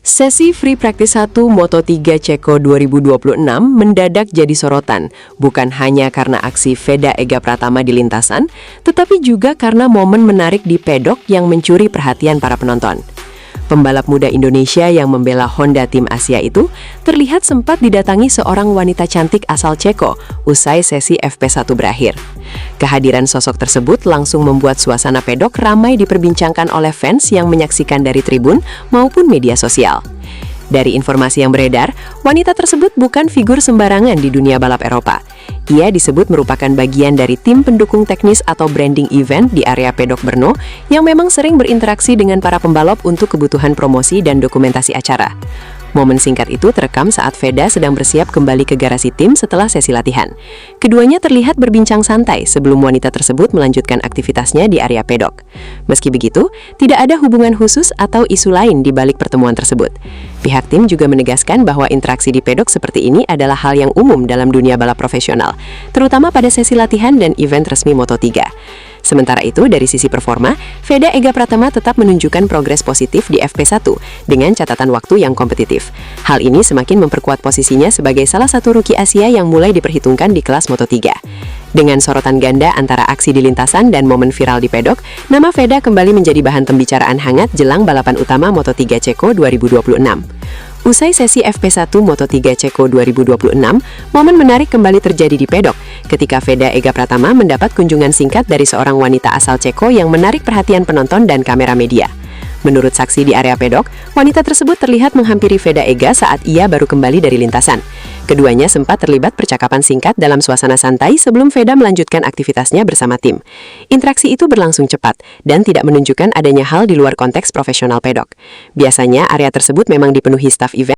Sesi Free Practice 1 Moto3 Ceko 2026 mendadak jadi sorotan, bukan hanya karena aksi Veda Ega Pratama di lintasan, tetapi juga karena momen menarik di pedok yang mencuri perhatian para penonton. Pembalap muda Indonesia yang membela Honda Tim Asia itu terlihat sempat didatangi seorang wanita cantik asal Ceko usai sesi FP1 berakhir. Kehadiran sosok tersebut langsung membuat suasana pedok ramai diperbincangkan oleh fans yang menyaksikan dari tribun maupun media sosial. Dari informasi yang beredar, wanita tersebut bukan figur sembarangan di dunia balap Eropa. Ia disebut merupakan bagian dari tim pendukung teknis atau branding event di area pedok Brno yang memang sering berinteraksi dengan para pembalap untuk kebutuhan promosi dan dokumentasi acara. Momen singkat itu terekam saat Veda sedang bersiap kembali ke garasi tim setelah sesi latihan. Keduanya terlihat berbincang santai sebelum wanita tersebut melanjutkan aktivitasnya di area pedok. Meski begitu, tidak ada hubungan khusus atau isu lain di balik pertemuan tersebut. Pihak tim juga menegaskan bahwa interaksi di pedok seperti ini adalah hal yang umum dalam dunia balap profesional, terutama pada sesi latihan dan event resmi Moto3. Sementara itu, dari sisi performa, Veda Ega Pratama tetap menunjukkan progres positif di FP1 dengan catatan waktu yang kompetitif. Hal ini semakin memperkuat posisinya sebagai salah satu rookie Asia yang mulai diperhitungkan di kelas Moto3. Dengan sorotan ganda antara aksi di lintasan dan momen viral di pedok, nama Veda kembali menjadi bahan pembicaraan hangat jelang balapan utama Moto3 Ceko 2026. Usai sesi FP1 Moto3 Ceko 2026, momen menarik kembali terjadi di pedok ketika Veda Ega Pratama mendapat kunjungan singkat dari seorang wanita asal Ceko yang menarik perhatian penonton dan kamera media. Menurut saksi di area pedok, wanita tersebut terlihat menghampiri Veda Ega saat ia baru kembali dari lintasan. Keduanya sempat terlibat percakapan singkat dalam suasana santai sebelum Veda melanjutkan aktivitasnya bersama tim. Interaksi itu berlangsung cepat dan tidak menunjukkan adanya hal di luar konteks profesional pedok. Biasanya area tersebut memang dipenuhi staf event.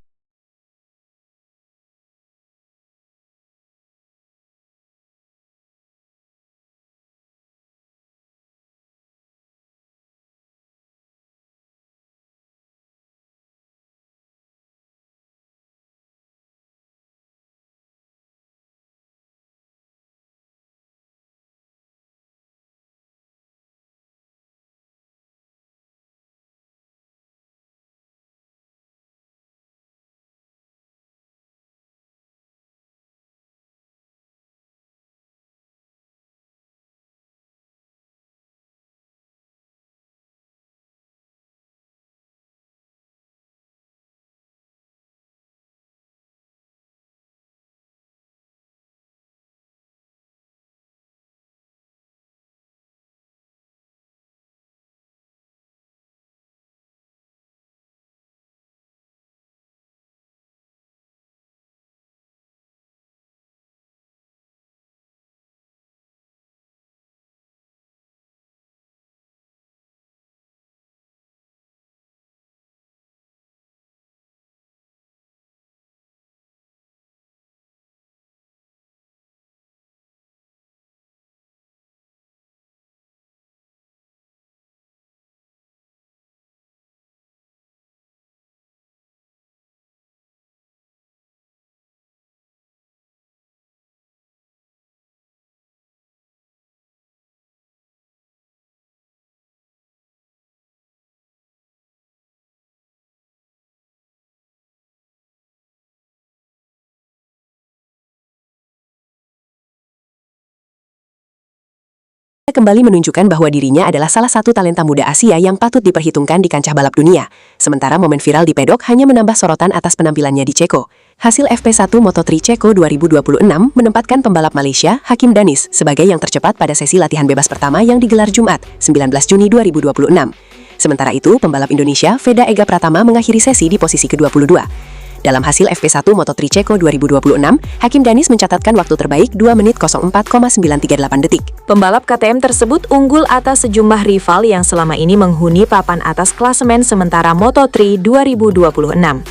Kembali menunjukkan bahwa dirinya adalah salah satu talenta muda Asia yang patut diperhitungkan di kancah balap dunia. Sementara momen viral di pedok hanya menambah sorotan atas penampilannya di Ceko. Hasil FP1 Moto3 Ceko 2026 menempatkan pembalap Malaysia, Hakim Danis, sebagai yang tercepat pada sesi latihan bebas pertama yang digelar Jumat, 19 Juni 2026. Sementara itu, pembalap Indonesia, Veda Ega Pratama mengakhiri sesi di posisi ke-22. Dalam hasil FP1 Moto3 Ceko 2026, Hakim Danis mencatatkan waktu terbaik 2 menit 04,938 detik. Pembalap KTM tersebut unggul atas sejumlah rival yang selama ini menghuni papan atas klasemen sementara Moto3 2026.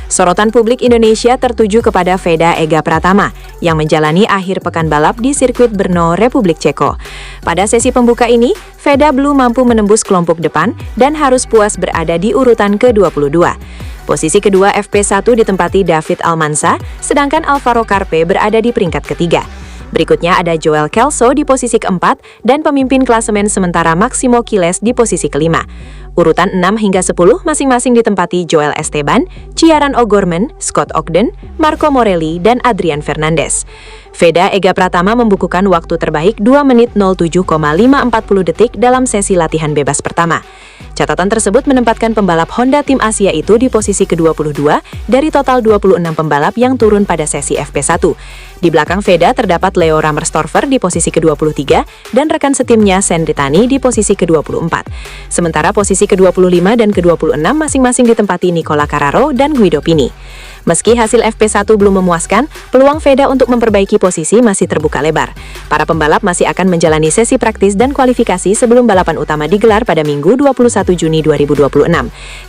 Sorotan publik Indonesia tertuju kepada Veda Ega Pratama yang menjalani akhir pekan balap di sirkuit Brno, Republik Ceko. Pada sesi pembuka ini, Veda belum mampu menembus kelompok depan dan harus puas berada di urutan ke-22. Posisi kedua FP1 ditempati David Almansa, sedangkan Alvaro Carpe berada di peringkat ketiga. Berikutnya ada Joel Kelso di posisi keempat dan pemimpin klasemen sementara Maximo Quiles di posisi kelima. Urutan 6 hingga 10 masing-masing ditempati Joel Esteban, Ciaran O'Gorman, Scott Ogden, Marco Morelli, dan Adrian Fernandez. Veda Ega Pratama membukukan waktu terbaik 2 menit 07,540 detik dalam sesi latihan bebas pertama. Catatan tersebut menempatkan pembalap Honda Tim Asia itu di posisi ke-22 dari total 26 pembalap yang turun pada sesi FP1. Di belakang Veda terdapat Leo Rammerstorfer di posisi ke-23 dan rekan setimnya Sendritani di posisi ke-24. Sementara posisi ke-25 dan ke-26 masing-masing ditempati Nicola Carraro dan Guido Pini. Meski hasil FP1 belum memuaskan, peluang Veda untuk memperbaiki posisi masih terbuka lebar. Para pembalap masih akan menjalani sesi praktis dan kualifikasi sebelum balapan utama digelar pada Minggu 21 Juni 2026.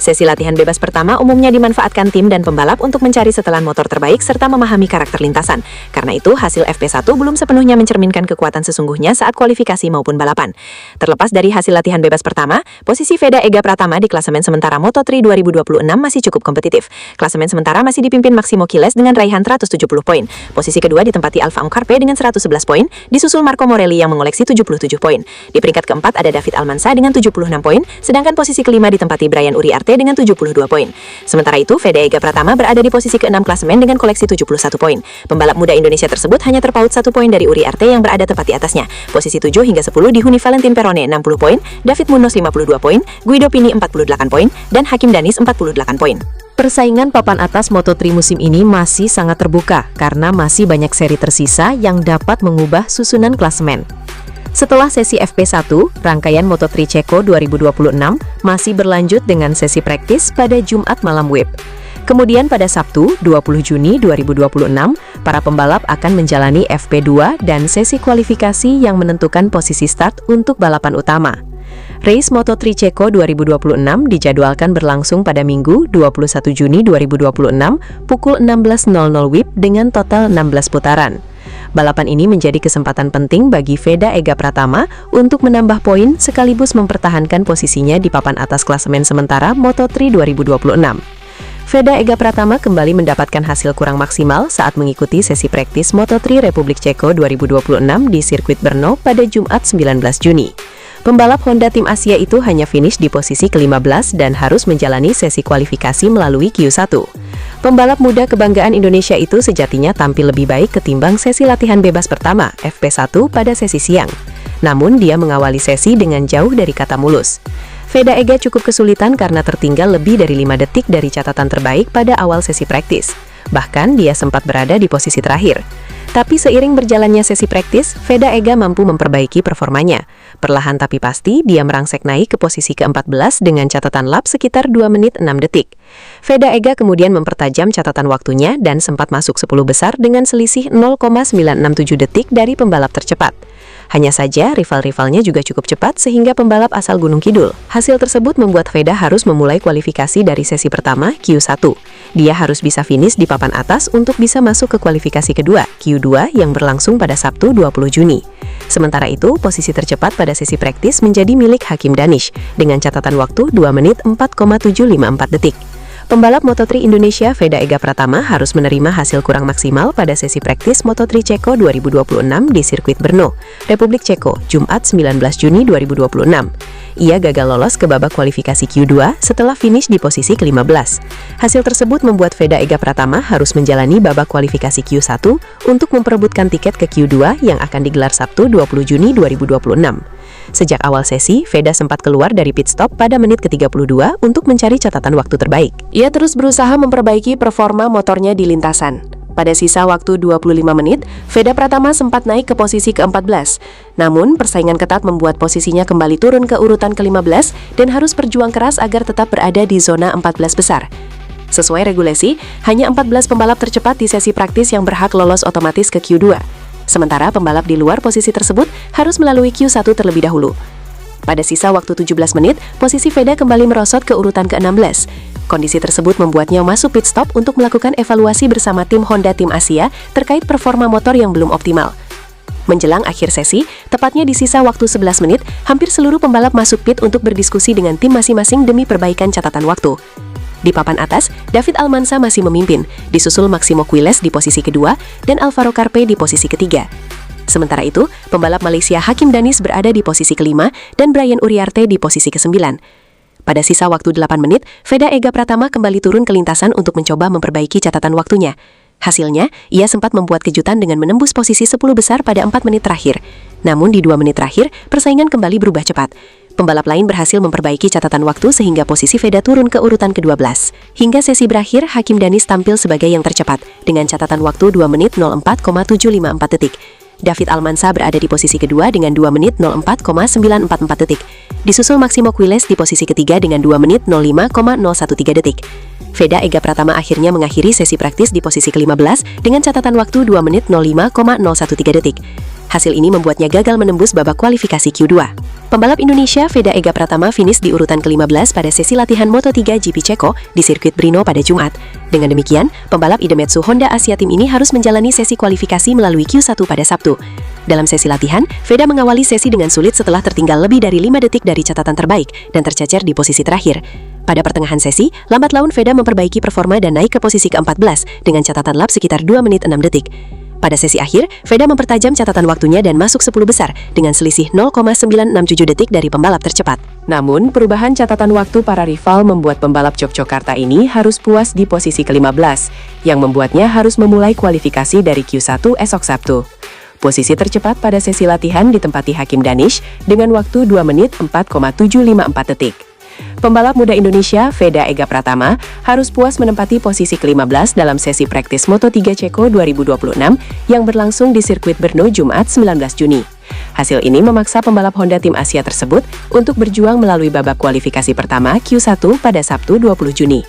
Sesi latihan bebas pertama umumnya dimanfaatkan tim dan pembalap untuk mencari setelan motor terbaik serta memahami karakter lintasan. Karena itu, hasil FP1 belum sepenuhnya mencerminkan kekuatan sesungguhnya saat kualifikasi maupun balapan. Terlepas dari hasil latihan bebas pertama, posisi Veda Ega Pratama di klasemen sementara Moto3 2026 masih cukup kompetitif. Klasemen sementara masih dipimpin Maximo Quiles dengan raihan 170 poin. Posisi kedua ditempati Alfa Ongkarpe dengan 111 poin, disusul Marco Morelli yang mengoleksi 77 poin. Di peringkat keempat ada David Almansa dengan 76 poin, sedangkan posisi kelima ditempati Brian Uriarte dengan 72 poin. Sementara itu, Veda Ega Pratama berada di posisi ke-6 klasemen dengan koleksi 71 poin. Pembalap muda Indonesia tersebut hanya terpaut 1 poin dari Uriarte yang berada tepat di atasnya. Posisi 7 hingga 10 dihuni Valentin Perone 60 poin, David Munoz 52 poin, Guido Pini 48 poin, dan Hakim Danis 48 poin. Persaingan papan atas Moto3 musim ini masih sangat terbuka karena masih banyak seri tersisa yang dapat mengubah susunan klasemen. Setelah sesi FP1, rangkaian Moto3 Ceko 2026 masih berlanjut dengan sesi praktis pada Jumat malam WIB. Kemudian pada Sabtu, 20 Juni 2026, para pembalap akan menjalani FP2 dan sesi kualifikasi yang menentukan posisi start untuk balapan utama. Race Moto3 Ceko 2026 dijadwalkan berlangsung pada Minggu 21 Juni 2026 pukul 16.00 WIB dengan total 16 putaran. Balapan ini menjadi kesempatan penting bagi Veda Ega Pratama untuk menambah poin sekaligus mempertahankan posisinya di papan atas klasemen sementara Moto3 2026. Veda Ega Pratama kembali mendapatkan hasil kurang maksimal saat mengikuti sesi praktis Moto3 Republik Ceko 2026 di sirkuit Brno pada Jumat 19 Juni. Pembalap Honda Tim Asia itu hanya finish di posisi ke-15 dan harus menjalani sesi kualifikasi melalui Q1. Pembalap muda kebanggaan Indonesia itu sejatinya tampil lebih baik ketimbang sesi latihan bebas pertama, FP1, pada sesi siang. Namun dia mengawali sesi dengan jauh dari kata mulus. Veda Ega cukup kesulitan karena tertinggal lebih dari 5 detik dari catatan terbaik pada awal sesi praktis. Bahkan dia sempat berada di posisi terakhir. Tapi seiring berjalannya sesi praktis, Veda Ega mampu memperbaiki performanya. Perlahan tapi pasti, dia merangsek naik ke posisi ke-14 dengan catatan lap sekitar 2 menit 6 detik. Veda Ega kemudian mempertajam catatan waktunya dan sempat masuk 10 besar dengan selisih 0,967 detik dari pembalap tercepat. Hanya saja, rival-rivalnya juga cukup cepat sehingga pembalap asal Gunung Kidul. Hasil tersebut membuat Veda harus memulai kualifikasi dari sesi pertama, Q1. Dia harus bisa finish di papan atas untuk bisa masuk ke kualifikasi kedua, Q2, yang berlangsung pada Sabtu 20 Juni. Sementara itu, posisi tercepat pada sesi praktis menjadi milik Hakim Danish dengan catatan waktu 2 menit 4,754 detik. Pembalap Moto3 Indonesia Veda Ega Pratama harus menerima hasil kurang maksimal pada sesi praktis Moto3 Ceko 2026 di sirkuit Brno, Republik Ceko, Jumat 19 Juni 2026. Ia gagal lolos ke babak kualifikasi Q2 setelah finish di posisi ke-15. Hasil tersebut membuat Veda Ega Pratama harus menjalani babak kualifikasi Q1 untuk memperebutkan tiket ke Q2 yang akan digelar Sabtu 20 Juni 2026. Sejak awal sesi, Veda sempat keluar dari pit stop pada menit ke-32 untuk mencari catatan waktu terbaik. Ia terus berusaha memperbaiki performa motornya di lintasan. Pada sisa waktu 25 menit, Veda Pratama sempat naik ke posisi ke-14. Namun, persaingan ketat membuat posisinya kembali turun ke urutan ke-15 dan harus berjuang keras agar tetap berada di zona 14 besar. Sesuai regulasi, hanya 14 pembalap tercepat di sesi praktis yang berhak lolos otomatis ke Q2. Sementara pembalap di luar posisi tersebut harus melalui Q1 terlebih dahulu. Pada sisa waktu 17 menit, posisi Veda kembali merosot ke urutan ke-16. Kondisi tersebut membuatnya masuk pit stop untuk melakukan evaluasi bersama tim Honda Tim Asia terkait performa motor yang belum optimal. Menjelang akhir sesi, tepatnya di sisa waktu 11 menit, hampir seluruh pembalap masuk pit untuk berdiskusi dengan tim masing-masing demi perbaikan catatan waktu. Di papan atas, David Almansa masih memimpin, disusul Maximo Quiles di posisi kedua dan Alvaro Carpe di posisi ketiga. Sementara itu, pembalap Malaysia Hakim Danis berada di posisi kelima dan Brian Uriarte di posisi ke-9. Pada sisa waktu 8 menit, Veda Ega Pratama kembali turun ke lintasan untuk mencoba memperbaiki catatan waktunya. Hasilnya, ia sempat membuat kejutan dengan menembus posisi 10 besar pada 4 menit terakhir. Namun di 2 menit terakhir, persaingan kembali berubah cepat. Pembalap lain berhasil memperbaiki catatan waktu sehingga posisi Veda turun ke urutan ke-12. Hingga sesi berakhir, Hakim Danis tampil sebagai yang tercepat, dengan catatan waktu 2 menit 04,754 detik. David Almansa berada di posisi kedua dengan 2 menit 04,944 detik. Disusul Maximo Quiles di posisi ketiga dengan 2 menit 05,013 detik. Veda Ega Pratama akhirnya mengakhiri sesi praktis di posisi ke-15 dengan catatan waktu 2 menit 05,013 detik. Hasil ini membuatnya gagal menembus babak kualifikasi Q2. Pembalap Indonesia Veda Ega Pratama finish di urutan ke-15 pada sesi latihan Moto3 GP Ceko di sirkuit Brno pada Jumat. Dengan demikian, pembalap Idemitsu Honda Asia Team ini harus menjalani sesi kualifikasi melalui Q1 pada Sabtu. Dalam sesi latihan, Veda mengawali sesi dengan sulit setelah tertinggal lebih dari 5 detik dari catatan terbaik dan tercecer di posisi terakhir. Pada pertengahan sesi, lambat laun Veda memperbaiki performa dan naik ke posisi ke-14 dengan catatan lap sekitar 2 menit 6 detik. Pada sesi akhir, Veda mempertajam catatan waktunya dan masuk 10 besar dengan selisih 0,967 detik dari pembalap tercepat. Namun, perubahan catatan waktu para rival membuat pembalap Yogyakarta ini harus puas di posisi ke-15, yang membuatnya harus memulai kualifikasi dari Q1 esok Sabtu. Posisi tercepat pada sesi latihan ditempati Hakim Danis dengan waktu 2 menit 4,754 detik. Pembalap muda Indonesia, Veda Ega Pratama, harus puas menempati posisi ke-15 dalam sesi praktis Moto3 Ceko 2026 yang berlangsung di sirkuit Brno Jumat 19 Juni. Hasil ini memaksa pembalap Honda Tim Asia tersebut untuk berjuang melalui babak kualifikasi pertama Q1 pada Sabtu 20 Juni.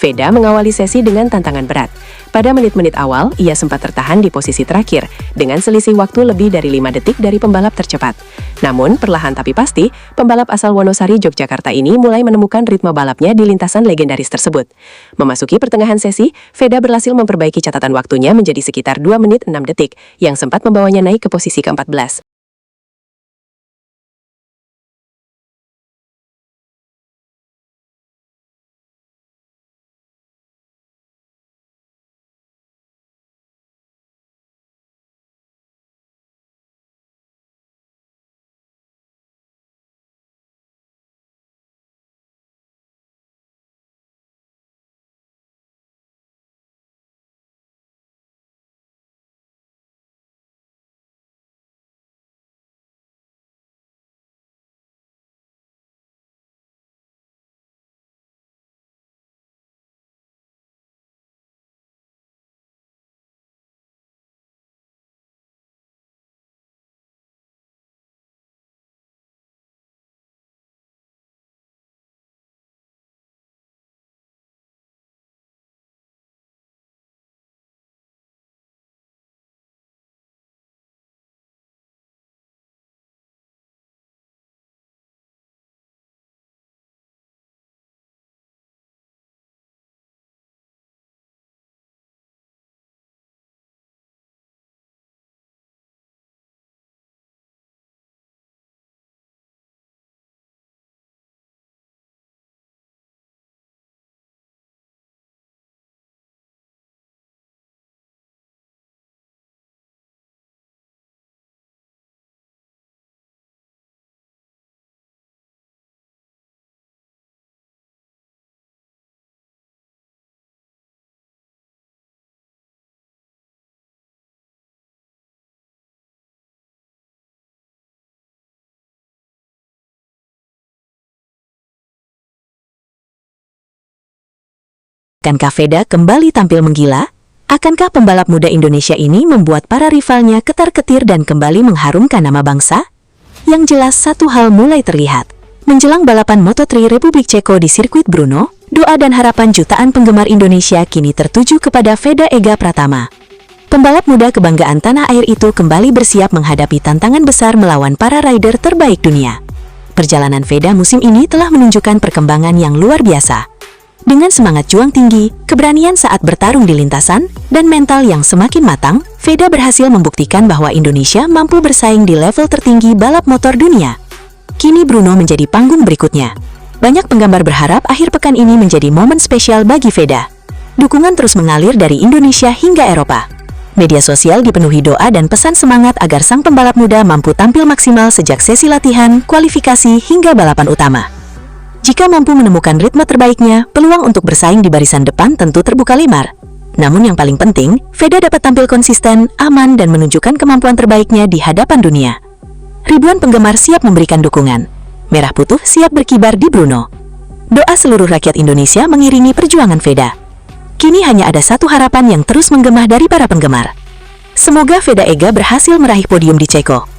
Veda mengawali sesi dengan tantangan berat. Pada menit-menit awal, ia sempat tertahan di posisi terakhir, dengan selisih waktu lebih dari 5 detik dari pembalap tercepat. Namun, perlahan tapi pasti, pembalap asal Wonosari, Yogyakarta ini mulai menemukan ritme balapnya di lintasan legendaris tersebut. Memasuki pertengahan sesi, Veda berhasil memperbaiki catatan waktunya menjadi sekitar 2 menit 6 detik, yang sempat membawanya naik ke posisi ke-14. Akankah Veda kembali tampil menggila? Akankah pembalap muda Indonesia ini membuat para rivalnya ketar-ketir dan kembali mengharumkan nama bangsa? Yang jelas satu hal mulai terlihat. Menjelang balapan Moto3 Republik Ceko di sirkuit Brno, doa dan harapan jutaan penggemar Indonesia kini tertuju kepada Veda Ega Pratama. Pembalap muda kebanggaan tanah air itu kembali bersiap menghadapi tantangan besar melawan para rider terbaik dunia. Perjalanan Veda musim ini telah menunjukkan perkembangan yang luar biasa. Dengan semangat juang tinggi, keberanian saat bertarung di lintasan, dan mental yang semakin matang, Veda berhasil membuktikan bahwa Indonesia mampu bersaing di level tertinggi balap motor dunia. Kini Brno menjadi panggung berikutnya. Banyak penggemar berharap akhir pekan ini menjadi momen spesial bagi Veda. Dukungan terus mengalir dari Indonesia hingga Eropa. Media sosial dipenuhi doa dan pesan semangat agar sang pembalap muda mampu tampil maksimal sejak sesi latihan, kualifikasi, hingga balapan utama. Jika mampu menemukan ritme terbaiknya, peluang untuk bersaing di barisan depan tentu terbuka lebar. Namun yang paling penting, Veda dapat tampil konsisten, aman, dan menunjukkan kemampuan terbaiknya di hadapan dunia. Ribuan penggemar siap memberikan dukungan. Merah Putih siap berkibar di Brno. Doa seluruh rakyat Indonesia mengiringi perjuangan Veda. Kini hanya ada satu harapan yang terus menggema dari para penggemar. Semoga Veda Ega berhasil meraih podium di Ceko.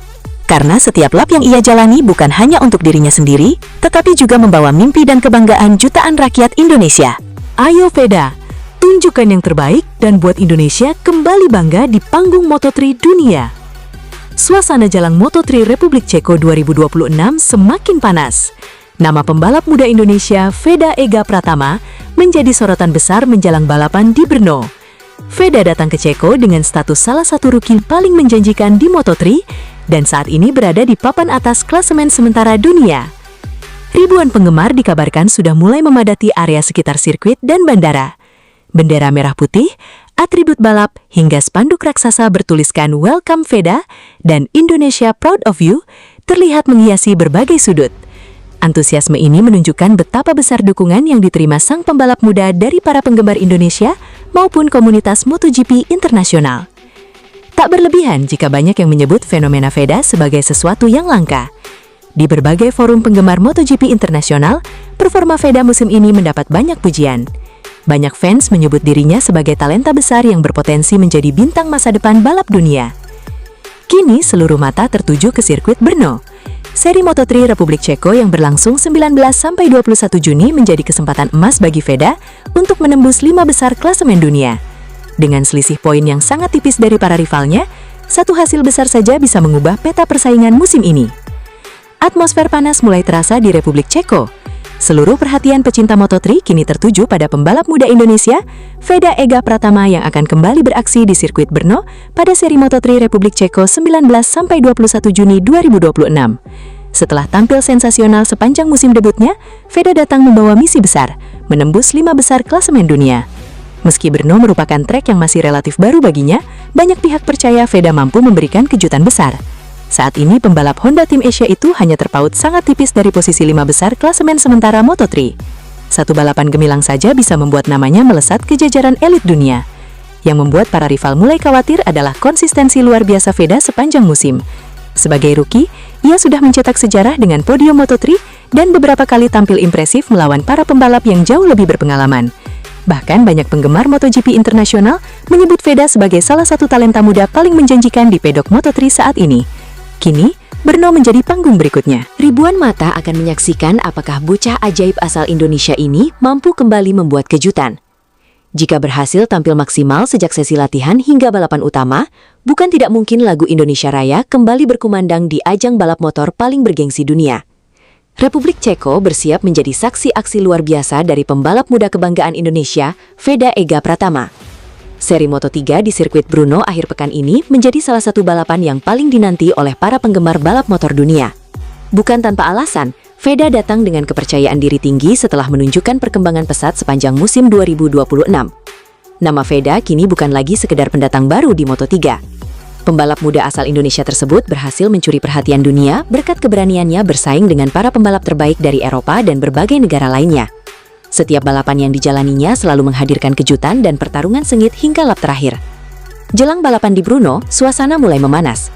Karena setiap lap yang ia jalani bukan hanya untuk dirinya sendiri, tetapi juga membawa mimpi dan kebanggaan jutaan rakyat Indonesia. Ayo Veda, tunjukkan yang terbaik dan buat Indonesia kembali bangga di panggung Moto3 dunia. Suasana jalan Moto3 Republik Ceko 2026 semakin panas. Nama pembalap muda Indonesia, Veda Ega Pratama, menjadi sorotan besar menjelang balapan di Brno. Veda datang ke Ceko dengan status salah satu rookie paling menjanjikan di Moto3 dan saat ini berada di papan atas klasemen sementara dunia. Ribuan penggemar dikabarkan sudah mulai memadati area sekitar sirkuit dan bandara. Bendera merah putih, atribut balap, hingga spanduk raksasa bertuliskan Welcome Veda dan Indonesia Proud of You terlihat menghiasi berbagai sudut. Antusiasme ini menunjukkan betapa besar dukungan yang diterima sang pembalap muda dari para penggemar Indonesia maupun komunitas MotoGP internasional. Tak berlebihan jika banyak yang menyebut fenomena Veda sebagai sesuatu yang langka. Di berbagai forum penggemar MotoGP internasional, performa Veda musim ini mendapat banyak pujian. Banyak fans menyebut dirinya sebagai talenta besar yang berpotensi menjadi bintang masa depan balap dunia. Kini seluruh mata tertuju ke sirkuit Brno. Seri Moto3 Republik Ceko yang berlangsung 19–21 Juni menjadi kesempatan emas bagi Veda untuk menembus 5 besar klasemen dunia. Dengan selisih poin yang sangat tipis dari para rivalnya, satu hasil besar saja bisa mengubah peta persaingan musim ini. Atmosfer panas mulai terasa di Republik Ceko. Seluruh perhatian pecinta Moto3 kini tertuju pada pembalap muda Indonesia, Veda Ega Pratama yang akan kembali beraksi di sirkuit Brno pada seri Moto3 Republik Ceko 19–21 Juni 2026. Setelah tampil sensasional sepanjang musim debutnya, Veda datang membawa misi besar, menembus 5 besar klasemen dunia. Meski Brno merupakan trek yang masih relatif baru baginya, banyak pihak percaya Veda mampu memberikan kejutan besar. Saat ini pembalap Honda Tim Asia itu hanya terpaut sangat tipis dari posisi 5 besar klasemen sementara Moto3. Satu balapan gemilang saja bisa membuat namanya melesat ke jajaran elit dunia. Yang membuat para rival mulai khawatir adalah konsistensi luar biasa Veda sepanjang musim. Sebagai rookie, ia sudah mencetak sejarah dengan podium Moto3 dan beberapa kali tampil impresif melawan para pembalap yang jauh lebih berpengalaman. Bahkan banyak penggemar MotoGP internasional menyebut Veda sebagai salah satu talenta muda paling menjanjikan di pedok Moto3 saat ini. Kini, Brno menjadi panggung berikutnya. Ribuan mata akan menyaksikan apakah bocah ajaib asal Indonesia ini mampu kembali membuat kejutan. Jika berhasil tampil maksimal sejak sesi latihan hingga balapan utama, bukan tidak mungkin lagu Indonesia Raya kembali berkumandang di ajang balap motor paling bergengsi dunia. Republik Ceko bersiap menjadi saksi aksi luar biasa dari pembalap muda kebanggaan Indonesia, Veda Ega Pratama. Seri Moto3 di sirkuit Brno akhir pekan ini menjadi salah satu balapan yang paling dinanti oleh para penggemar balap motor dunia. Bukan tanpa alasan, Veda datang dengan kepercayaan diri tinggi setelah menunjukkan perkembangan pesat sepanjang musim 2026. Nama Veda kini bukan lagi sekedar pendatang baru di Moto3. Pembalap muda asal Indonesia tersebut berhasil mencuri perhatian dunia berkat keberaniannya bersaing dengan para pembalap terbaik dari Eropa dan berbagai negara lainnya. Setiap balapan yang dijalaninya selalu menghadirkan kejutan dan pertarungan sengit hingga lap terakhir. Jelang balapan di Brno, suasana mulai memanas.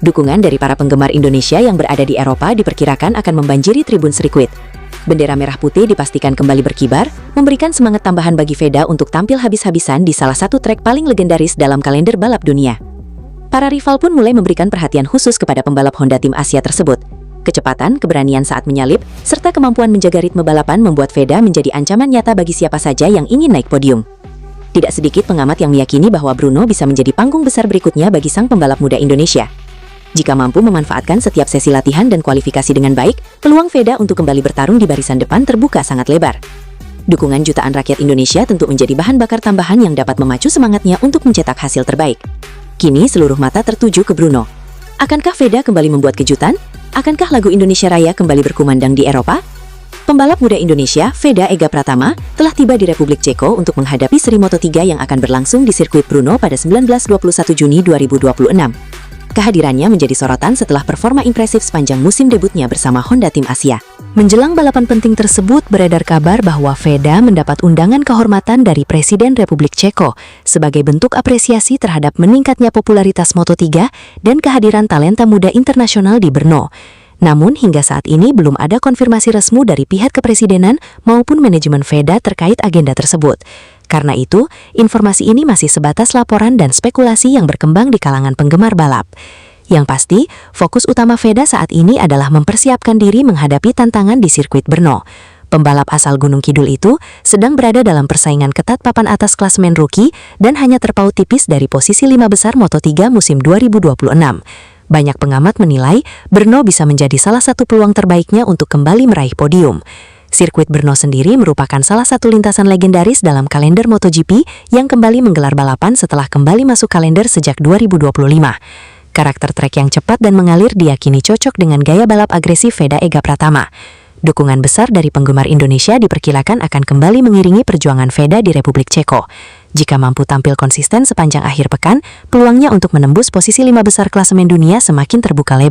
Dukungan dari para penggemar Indonesia yang berada di Eropa diperkirakan akan membanjiri tribun sirkuit. Bendera merah putih dipastikan kembali berkibar, memberikan semangat tambahan bagi Veda untuk tampil habis-habisan di salah satu trek paling legendaris dalam kalender balap dunia. Para rival pun mulai memberikan perhatian khusus kepada pembalap Honda Tim Asia tersebut. Kecepatan, keberanian saat menyalip, serta kemampuan menjaga ritme balapan membuat Veda menjadi ancaman nyata bagi siapa saja yang ingin naik podium. Tidak sedikit pengamat yang meyakini bahwa Brno bisa menjadi panggung besar berikutnya bagi sang pembalap muda Indonesia. Jika mampu memanfaatkan setiap sesi latihan dan kualifikasi dengan baik, peluang Veda untuk kembali bertarung di barisan depan terbuka sangat lebar. Dukungan jutaan rakyat Indonesia tentu menjadi bahan bakar tambahan yang dapat memacu semangatnya untuk mencetak hasil terbaik. Kini seluruh mata tertuju ke Brno. Akankah Veda kembali membuat kejutan? Akankah lagu Indonesia Raya kembali berkumandang di Eropa? Pembalap muda Indonesia, Veda Ega Pratama, telah tiba di Republik Ceko untuk menghadapi seri Moto3 yang akan berlangsung di sirkuit Brno pada 19-21 Juni 2026. Kehadirannya menjadi sorotan setelah performa impresif sepanjang musim debutnya bersama Honda Tim Asia. Menjelang balapan penting tersebut, beredar kabar bahwa Veda mendapat undangan kehormatan dari Presiden Republik Ceko sebagai bentuk apresiasi terhadap meningkatnya popularitas Moto3 dan kehadiran talenta muda internasional di Brno. Namun hingga saat ini belum ada konfirmasi resmi dari pihak kepresidenan maupun manajemen Veda terkait agenda tersebut. Karena itu, informasi ini masih sebatas laporan dan spekulasi yang berkembang di kalangan penggemar balap. Yang pasti, fokus utama Veda saat ini adalah mempersiapkan diri menghadapi tantangan di sirkuit Brno. Pembalap asal Gunung Kidul itu sedang berada dalam persaingan ketat papan atas klasemen rookie dan hanya terpaut tipis dari posisi 5 besar Moto3 musim 2026. Banyak pengamat menilai Brno bisa menjadi salah satu peluang terbaiknya untuk kembali meraih podium. Sirkuit Brno sendiri merupakan salah satu lintasan legendaris dalam kalender MotoGP yang kembali menggelar balapan setelah kembali masuk kalender sejak 2025. Karakter trek yang cepat dan mengalir diyakini cocok dengan gaya balap agresif Veda Ega Pratama. Dukungan besar dari penggemar Indonesia diperkirakan akan kembali mengiringi perjuangan Veda di Republik Ceko. Jika mampu tampil konsisten sepanjang akhir pekan, peluangnya untuk menembus posisi 5 besar klasemen dunia semakin terbuka lebar.